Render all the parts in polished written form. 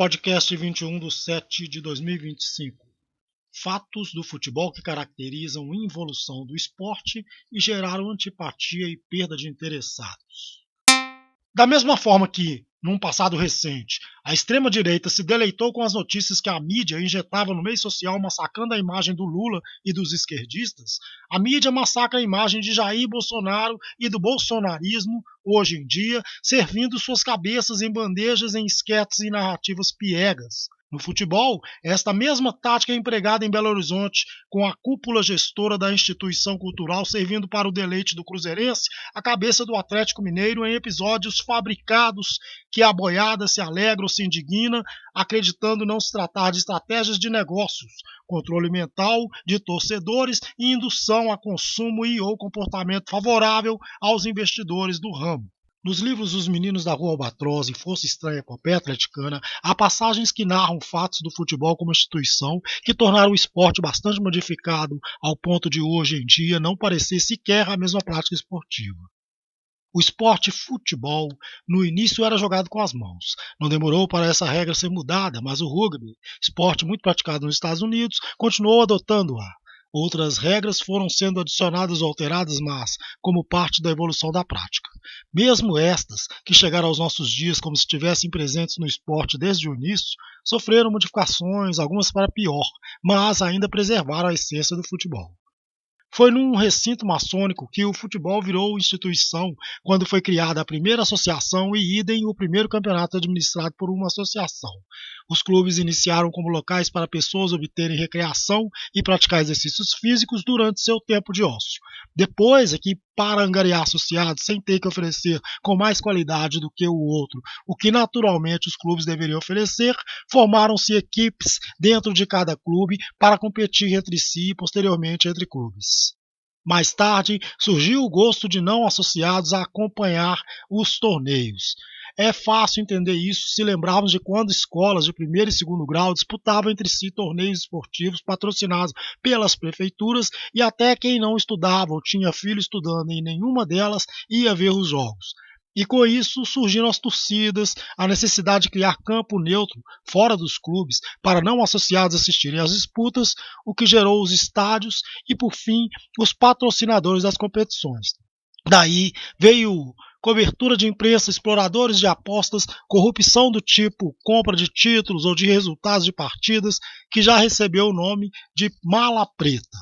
Podcast 21/7/2025. Fatos do futebol que caracterizam a involução do esporte e geraram antipatia e perda de interessados. Da mesma forma que, num passado recente, a extrema-direita se deleitou com as notícias que a mídia injetava no meio social massacrando a imagem do Lula e dos esquerdistas, a mídia massacra a imagem de Jair Bolsonaro e do bolsonarismo, hoje em dia, servindo suas cabeças em bandejas em esquetes e narrativas piegas. No futebol, esta mesma tática é empregada em Belo Horizonte, com a cúpula gestora da instituição cultural servindo para o deleite do cruzeirense a cabeça do Atlético Mineiro em episódios fabricados que a boiada se alegra ou se indigna, acreditando não se tratar de estratégias de negócios, controle mental de torcedores e indução a consumo e ou comportamento favorável aos investidores do ramo. Nos livros Os Meninos da Rua Albatroz e Força Estranha Epopeia Atleticana, há passagens que narram fatos do futebol como instituição que tornaram o esporte bastante modificado ao ponto de hoje em dia não parecer sequer a mesma prática esportiva. O esporte futebol, no início, era jogado com as mãos. Não demorou para essa regra ser mudada, mas o rugby, esporte muito praticado nos Estados Unidos, continuou adotando-a. Outras regras foram sendo adicionadas ou alteradas, mas como parte da evolução da prática. Mesmo estas, que chegaram aos nossos dias como se estivessem presentes no esporte desde o início, sofreram modificações, algumas para pior, mas ainda preservaram a essência do futebol. Foi num recinto maçônico que o futebol virou instituição quando foi criada a primeira associação e idem o primeiro campeonato administrado por uma associação. Os clubes iniciaram como locais para pessoas obterem recreação e praticar exercícios físicos durante seu tempo de ócio. Depois é que, para angariar associados sem ter que oferecer com mais qualidade do que o outro, o que naturalmente os clubes deveriam oferecer, formaram-se equipes dentro de cada clube para competir entre si e posteriormente entre clubes. Mais tarde, surgiu o gosto de não associados a acompanhar os torneios. É fácil entender isso se lembrarmos de quando escolas de primeiro e segundo grau disputavam entre si torneios esportivos patrocinados pelas prefeituras e até quem não estudava ou tinha filho estudando em nenhuma delas ia ver os jogos. E com isso surgiram as torcidas, a necessidade de criar campo neutro fora dos clubes para não associados assistirem às disputas, o que gerou os estádios e, por fim, os patrocinadores das competições. Daí veio cobertura de imprensa, exploradores de apostas, corrupção do tipo compra de títulos ou de resultados de partidas, que já recebeu o nome de mala preta.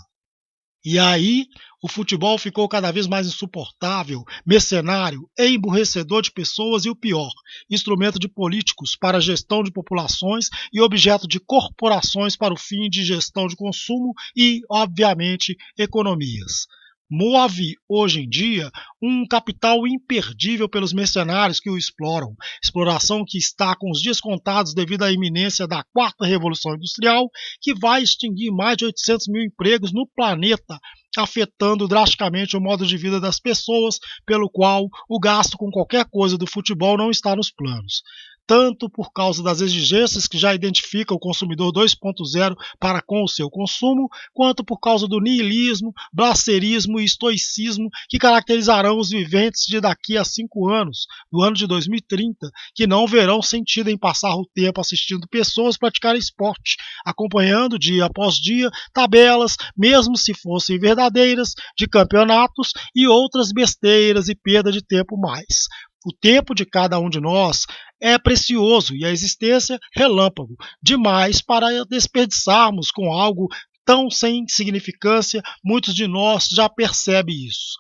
E aí, o futebol ficou cada vez mais insuportável, mercenário, emburrecedor de pessoas e o pior, instrumento de políticos para a gestão de populações e objeto de corporações para o fim de gestão de consumo e, obviamente, economias. Move, hoje em dia, um capital imperdível pelos mercenários que o exploram, exploração que está com os dias contados devido à iminência da quarta revolução industrial, que vai extinguir mais de 800 mil empregos no planeta, afetando drasticamente o modo de vida das pessoas, pelo qual o gasto com qualquer coisa do futebol não está nos planos. Tanto por causa das exigências que já identificam o consumidor 2.0 para com o seu consumo, quanto por causa do niilismo, blacerismo e estoicismo que caracterizarão os viventes de daqui a 5 anos, do ano de 2030, que não verão sentido em passar o tempo assistindo pessoas praticarem esporte, acompanhando dia após dia tabelas, mesmo se fossem verdadeiras, de campeonatos e outras besteiras e perda de tempo mais. O tempo de cada um de nós é precioso e a existência relâmpago, demais para desperdiçarmos com algo tão sem significância, muitos de nós já percebem isso.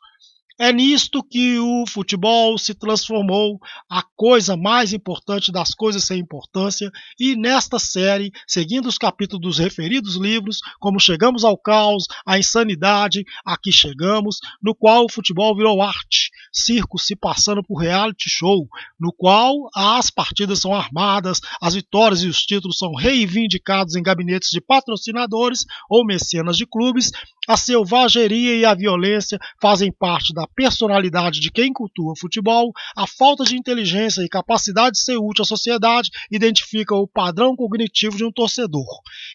É nisto que o futebol se transformou a coisa mais importante das coisas sem importância e nesta série, seguindo os capítulos dos referidos livros, como Chegamos ao Caos, a Insanidade, Aqui Chegamos, no qual o futebol virou arte, circo se passando por reality show, no qual as partidas são armadas, as vitórias e os títulos são reivindicados em gabinetes de patrocinadores ou mecenas de clubes, a selvageria e a violência fazem parte da personalidade de quem cultua futebol, a falta de inteligência e capacidade de ser útil à sociedade identifica o padrão cognitivo de um torcedor.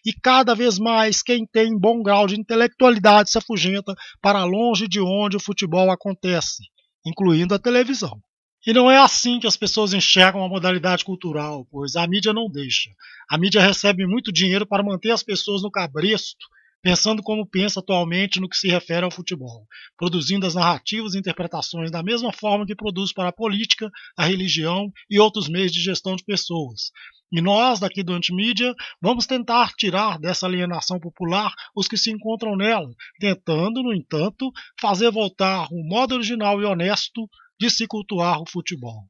E cada vez mais quem tem bom grau de intelectualidade se afugenta para longe de onde o futebol acontece, incluindo a televisão. E não é assim que as pessoas enxergam a modalidade cultural, pois a mídia não deixa. A mídia recebe muito dinheiro para manter as pessoas no cabresto, pensando como pensa atualmente no que se refere ao futebol, produzindo as narrativas e interpretações da mesma forma que produz para a política, a religião e outros meios de gestão de pessoas. E nós, daqui do Antimídia, vamos tentar tirar dessa alienação popular os que se encontram nela, tentando, no entanto, fazer voltar o modo original e honesto de se cultuar o futebol.